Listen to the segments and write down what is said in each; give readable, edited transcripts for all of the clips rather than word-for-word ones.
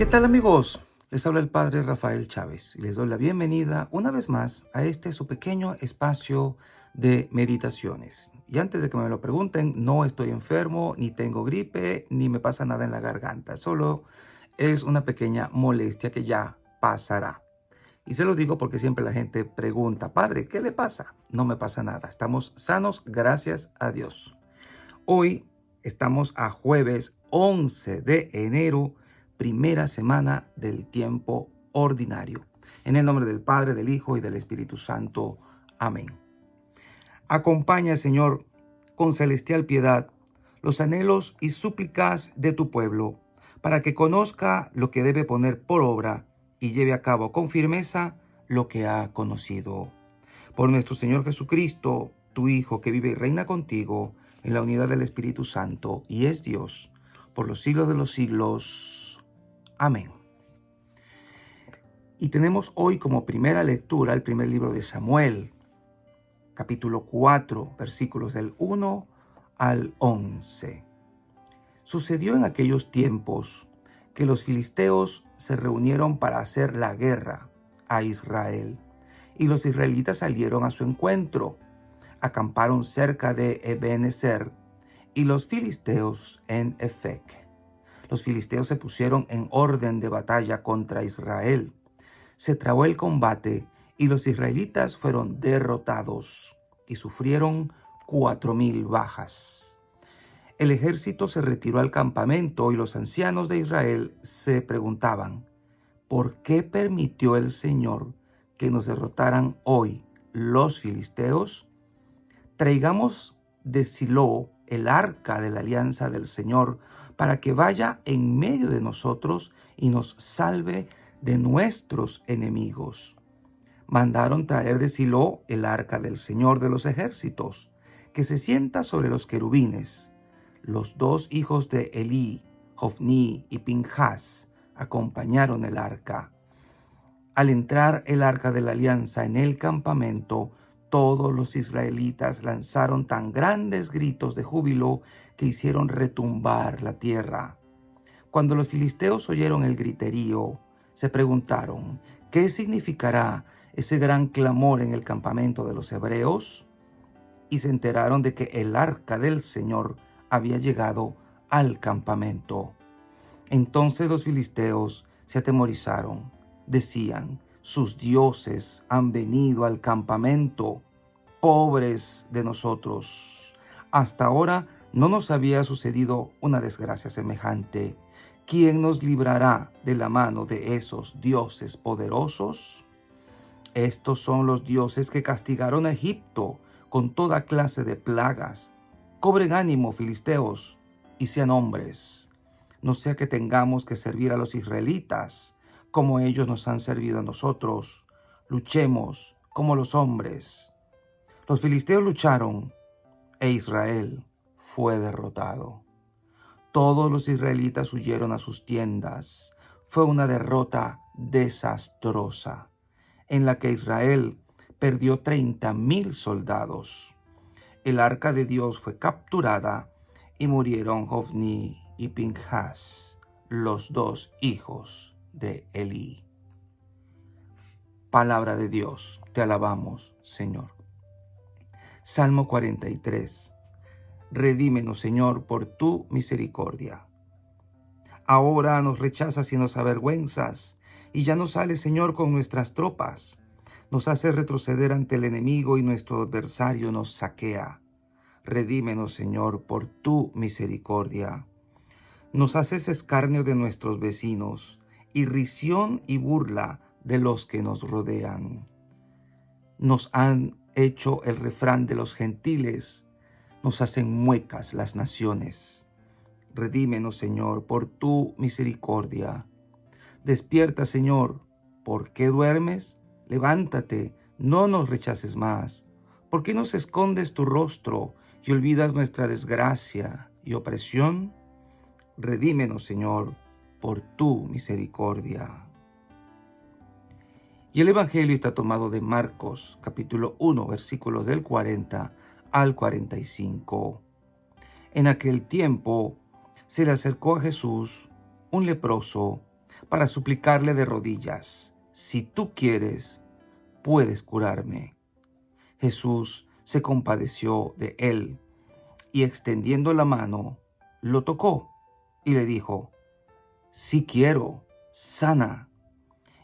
¿Qué tal, amigos? Les habla el Padre Rafael Chávez y les doy la bienvenida una vez más a este su pequeño espacio de meditaciones. Y antes de que me lo pregunten, no estoy enfermo, ni tengo gripe, ni me pasa nada en la garganta. Solo es una pequeña molestia que ya pasará. Y se lo digo porque siempre la gente pregunta: Padre, ¿qué le pasa? No me pasa nada. Estamos sanos, gracias a Dios. Hoy estamos a jueves 11 de enero, primera semana del tiempo ordinario. En el nombre del Padre, del Hijo y del Espíritu Santo. Amén. Acompaña, Señor, con celestial piedad los anhelos y súplicas de tu pueblo, para que conozca lo que debe poner por obra y lleve a cabo con firmeza lo que ha conocido. Por nuestro Señor Jesucristo, tu Hijo, que vive y reina contigo en la unidad del Espíritu Santo y es Dios por los siglos de los siglos. Amén. Y tenemos hoy como primera lectura el primer libro de Samuel, capítulo 4, versículos del 1 al 11. Sucedió en aquellos tiempos que los filisteos se reunieron para hacer la guerra a Israel, y los israelitas salieron a su encuentro. Acamparon cerca de Ebenezer y los filisteos en Efec. Los filisteos se pusieron en orden de batalla contra Israel. Se trabó el combate y los israelitas fueron derrotados y sufrieron 4,000 bajas. El ejército se retiró al campamento y los ancianos de Israel se preguntaban: ¿por qué permitió el Señor que nos derrotaran hoy los filisteos? Traigamos de Silo el arca de la alianza del Señor, para que vaya en medio de nosotros y nos salve de nuestros enemigos. Mandaron traer de Silo el arca del Señor de los ejércitos, que se sienta sobre los querubines. Los dos hijos de Elí, Hofni y Pinjas, acompañaron el arca. Al entrar el arca de la alianza en el campamento, todos los israelitas lanzaron tan grandes gritos de júbilo que hicieron retumbar la tierra. Cuando los filisteos oyeron el griterío, se preguntaron: ¿qué significará ese gran clamor en el campamento de los hebreos? Y se enteraron de que el arca del Señor había llegado al campamento. Entonces los filisteos se atemorizaron. Decían: sus dioses han venido al campamento. Pobres de nosotros. Hasta ahora no nos había sucedido una desgracia semejante. ¿Quién nos librará de la mano de esos dioses poderosos? Estos son los dioses que castigaron a Egipto con toda clase de plagas. Cobren ánimo, filisteos, y sean hombres. No sea que tengamos que servir a los israelitas como ellos nos han servido a nosotros. Luchemos como los hombres. Los filisteos lucharon e Israel fue derrotado. Todos los israelitas huyeron a sus tiendas. Fue una derrota desastrosa, en la que Israel perdió 30,000 soldados. El arca de Dios fue capturada y murieron Hofni y Pinjas, los dos hijos de Elí. Palabra de Dios, te alabamos, Señor. Salmo 43. Redímenos, Señor, por tu misericordia. Ahora nos rechazas y nos avergüenzas, y ya no sales, Señor, con nuestras tropas. Nos haces retroceder ante el enemigo y nuestro adversario nos saquea. Redímenos, Señor, por tu misericordia. Nos haces escarnio de nuestros vecinos, irrisión y burla de los que nos rodean. Nos han hecho el refrán de los gentiles, nos hacen muecas las naciones. Redímenos, Señor, por tu misericordia. Despierta, Señor. ¿Por qué duermes? Levántate, no nos rechaces más. ¿Por qué nos escondes tu rostro y olvidas nuestra desgracia y opresión? Redímenos, Señor, por tu misericordia. Y el Evangelio está tomado de Marcos, capítulo 1, versículos del 40 al 45. En aquel tiempo se le acercó a Jesús un leproso para suplicarle de rodillas: si tú quieres, puedes curarme. Jesús se compadeció de él y extendiendo la mano, lo tocó y le dijo: si quiero, sana.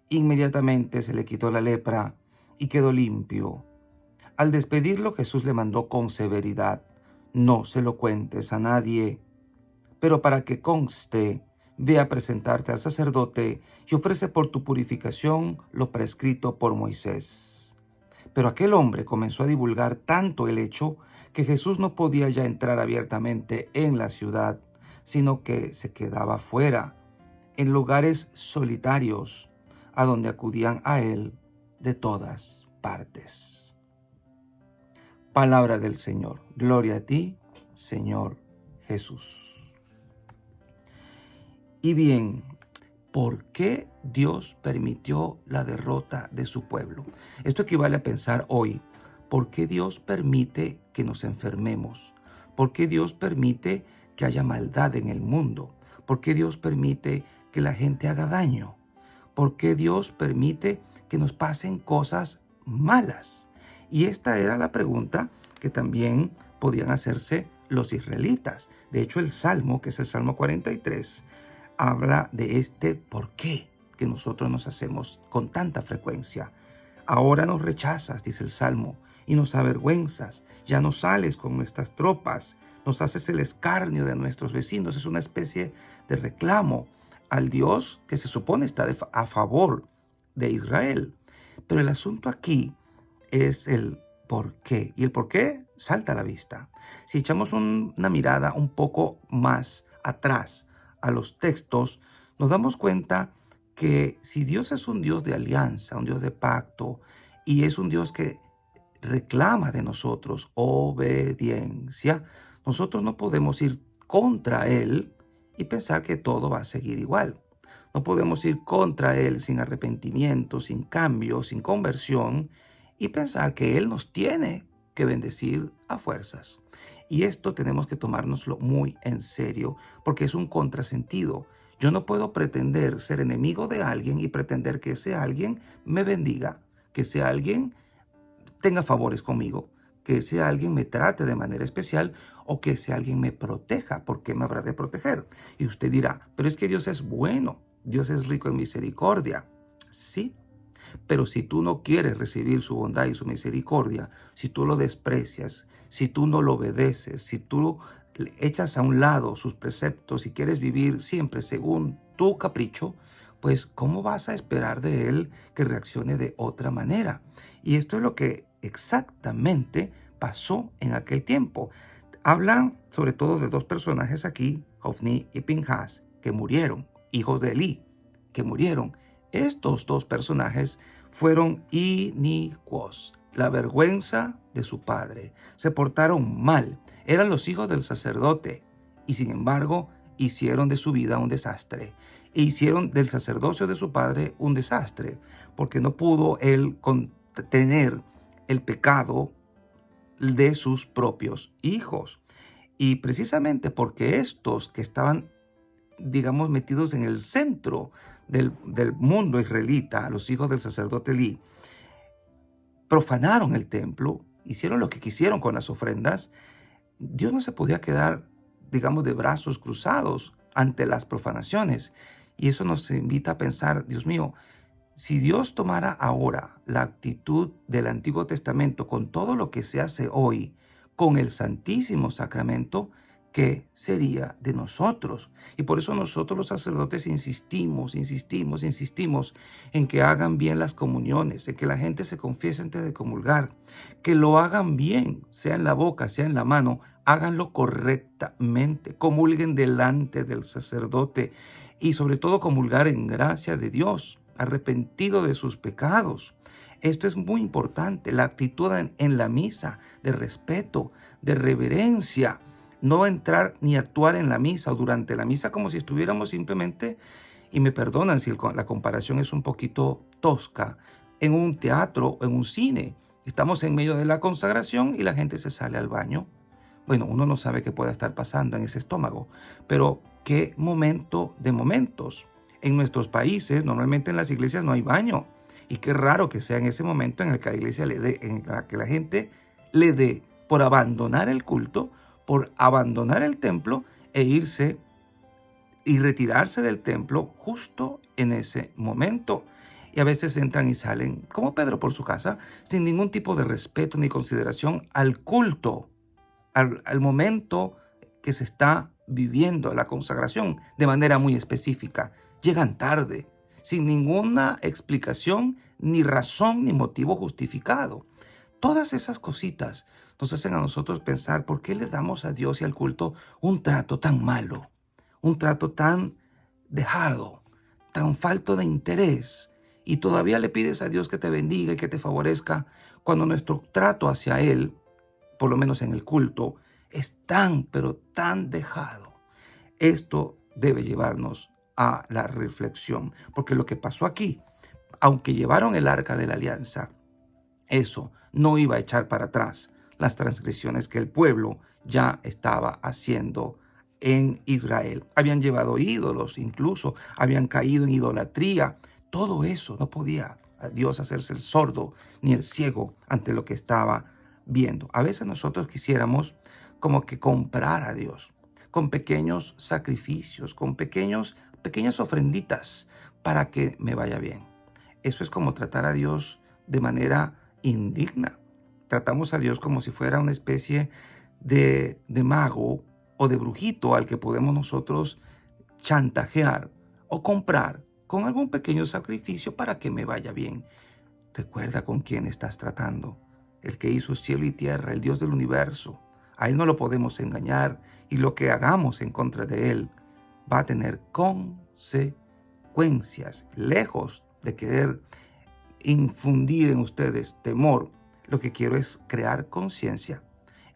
Inmediatamente se le quitó la lepra y quedó limpio. Al despedirlo, Jesús le mandó con severidad: no se lo cuentes a nadie, pero para que conste, ve a presentarte al sacerdote y ofrece por tu purificación lo prescrito por Moisés. Pero aquel hombre comenzó a divulgar tanto el hecho que Jesús no podía ya entrar abiertamente en la ciudad, sino que se quedaba fuera, en lugares solitarios, a donde acudían a él de todas partes. Palabra del Señor. Gloria a ti, Señor Jesús. Y bien, ¿por qué Dios permitió la derrota de su pueblo? Esto equivale a pensar hoy: ¿por qué Dios permite que nos enfermemos? ¿Por qué Dios permite que haya maldad en el mundo? ¿Por qué Dios permite que la gente haga daño? ¿Por qué Dios permite que nos pasen cosas malas? Y esta era la pregunta que también podían hacerse los israelitas. De hecho, el Salmo, que es el Salmo 43, habla de este por qué que nosotros nos hacemos con tanta frecuencia. Ahora nos rechazas, dice el Salmo, y nos avergüenzas. Ya no sales con nuestras tropas, nos haces el escarnio de nuestros vecinos. Es una especie de reclamo al Dios que se supone está a favor de Israel. Pero el asunto aquí es el por qué. Y el por qué salta a la vista. Si echamos una mirada un poco más atrás a los textos, nos damos cuenta que si Dios es un Dios de alianza, un Dios de pacto, y es un Dios que reclama de nosotros obediencia, nosotros no podemos ir contra Él y pensar que todo va a seguir igual. No podemos ir contra Él sin arrepentimiento, sin cambio, sin conversión y pensar que Él nos tiene que bendecir a fuerzas. Y esto tenemos que tomárnoslo muy en serio porque es un contrasentido. Yo no puedo pretender ser enemigo de alguien y pretender que ese alguien me bendiga, que ese alguien tenga favores conmigo, que ese alguien me trate de manera especial o que ese alguien me proteja. ¿Por qué me habrá de proteger? Y usted dirá: pero es que Dios es bueno, Dios es rico en misericordia. Sí, pero si tú no quieres recibir su bondad y su misericordia, si tú lo desprecias, si tú no lo obedeces, si tú echas a un lado sus preceptos y quieres vivir siempre según tu capricho, pues ¿cómo vas a esperar de Él que reaccione de otra manera? Y esto es lo que exactamente pasó en aquel tiempo. Hablan sobre todo de dos personajes aquí, Hofni y Pinhas, que murieron, hijos de Elí, que murieron. Estos dos personajes fueron inicuos, la vergüenza de su padre. Se portaron mal, eran los hijos del sacerdote y sin embargo hicieron de su vida un desastre. E hicieron del sacerdocio de su padre un desastre, porque no pudo él contener el pecado de sus propios hijos. Y precisamente porque estos que estaban, digamos, metidos en el centro del mundo israelita, los hijos del sacerdote Elí, profanaron el templo, hicieron lo que quisieron con las ofrendas, Dios no se podía quedar, digamos, de brazos cruzados ante las profanaciones. Y eso nos invita a pensar: Dios mío, si Dios tomara ahora la actitud del Antiguo Testamento con todo lo que se hace hoy, con el Santísimo Sacramento, ¿qué sería de nosotros? Y por eso nosotros los sacerdotes insistimos en que hagan bien las comuniones, en que la gente se confiese antes de comulgar, que lo hagan bien, sea en la boca, sea en la mano, háganlo correctamente, comulguen delante del sacerdote y sobre todo comulgar en gracia de Dios, arrepentido de sus pecados. Esto es muy importante, la actitud en la misa, de respeto, de reverencia. No entrar ni actuar en la misa o durante la misa como si estuviéramos simplemente, y me perdonan si la comparación es un poquito tosca, en un teatro o en un cine. Estamos en medio de la consagración y la gente se sale al baño. Bueno, uno no sabe qué pueda estar pasando en ese estómago, pero qué momento de momentos En nuestros países, normalmente en las iglesias no hay baño. Y qué raro que sea en ese momento en el que la iglesia le dé, en la que la gente le dé por abandonar el culto, por abandonar el templo e irse y retirarse del templo justo en ese momento. Y a veces entran y salen, como Pedro por su casa, sin ningún tipo de respeto ni consideración al culto, al momento que se está viviendo, la consagración, de manera muy específica. Llegan tarde, sin ninguna explicación, ni razón, ni motivo justificado. Todas esas cositas nos hacen a nosotros pensar por qué le damos a Dios y al culto un trato tan malo, un trato tan dejado, tan falto de interés. Y todavía le pides a Dios que te bendiga y que te favorezca cuando nuestro trato hacia Él, por lo menos en el culto, es tan, pero tan dejado. Esto debe llevarnos a la reflexión, porque lo que pasó aquí, aunque llevaron el arca de la alianza, eso no iba a echar para atrás las transgresiones que el pueblo ya estaba haciendo en Israel. Habían llevado ídolos, incluso habían caído en idolatría. Todo eso no podía a Dios hacerse el sordo ni el ciego ante lo que estaba viendo. A veces nosotros quisiéramos como que comprar a Dios con pequeños sacrificios, con pequeñas ofrenditas para que me vaya bien. Eso es como tratar a Dios de manera indigna. Tratamos a Dios como si fuera una especie de mago o de brujito al que podemos nosotros chantajear o comprar con algún pequeño sacrificio para que me vaya bien. Recuerda con quién estás tratando. El que hizo cielo y tierra, el Dios del universo. A Él no lo podemos engañar y lo que hagamos en contra de Él va a tener consecuencias. Lejos de querer infundir en ustedes temor, lo que quiero es crear conciencia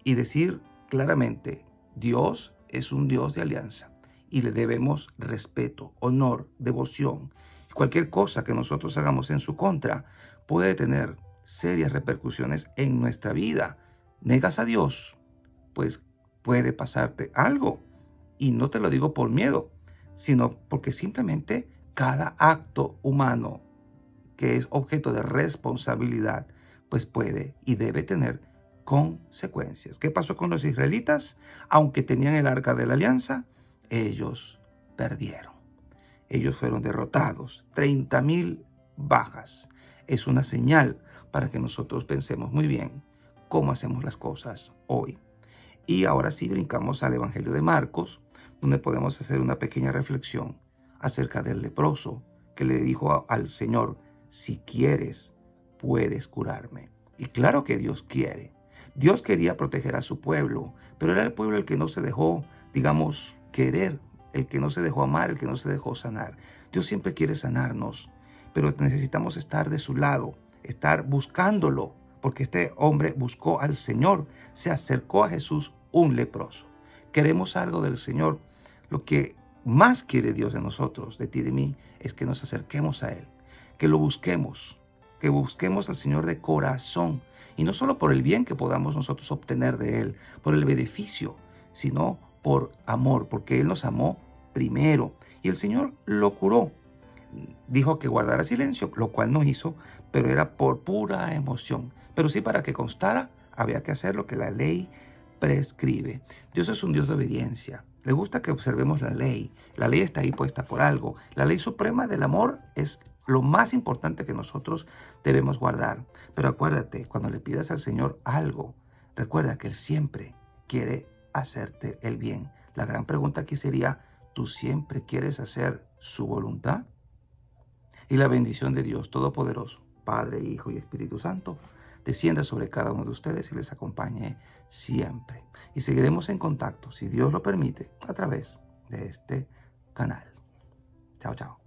y decir claramente, Dios es un Dios de alianza y le debemos respeto, honor, devoción. Cualquier cosa que nosotros hagamos en su contra puede tener serias repercusiones en nuestra vida. Negas a Dios, pues puede pasarte algo. Y no te lo digo por miedo, sino porque simplemente cada acto humano que es objeto de responsabilidad, pues puede y debe tener consecuencias. ¿Qué pasó con los israelitas? Aunque tenían el arca de la alianza, ellos perdieron. Ellos fueron derrotados. 30,000 bajas. Es una señal para que nosotros pensemos muy bien cómo hacemos las cosas hoy. Y ahora sí brincamos al Evangelio de Marcos, donde podemos hacer una pequeña reflexión acerca del leproso que le dijo al Señor, si quieres, puedes curarme. Y claro que Dios quiere. Dios quería proteger a su pueblo, pero era el pueblo el que no se dejó, digamos, querer, el que no se dejó amar, el que no se dejó sanar. Dios siempre quiere sanarnos, pero necesitamos estar de su lado, estar buscándolo, porque este hombre buscó al Señor, se acercó a Jesús, un leproso. Queremos algo del Señor. Lo que más quiere Dios de nosotros, de ti y de mí, es que nos acerquemos a Él, que lo busquemos, que busquemos al Señor de corazón, y no solo por el bien que podamos nosotros obtener de Él, por el beneficio, sino por amor, porque Él nos amó primero, y el Señor lo curó. Dijo que guardara silencio, lo cual no hizo, pero era por pura emoción. Pero sí, para que constara, había que hacer lo que la ley prescribe. Dios es un Dios de obediencia. Le gusta que observemos la ley. La ley está ahí puesta por algo. La ley suprema del amor es lo más importante que nosotros debemos guardar. Pero acuérdate, cuando le pidas al Señor algo, recuerda que Él siempre quiere hacerte el bien. La gran pregunta aquí sería, ¿tú siempre quieres hacer su voluntad? Y la bendición de Dios Todopoderoso, Padre, Hijo y Espíritu Santo, descienda sobre cada uno de ustedes y les acompañe siempre. Y seguiremos en contacto, si Dios lo permite, a través de este canal. Chao, chao.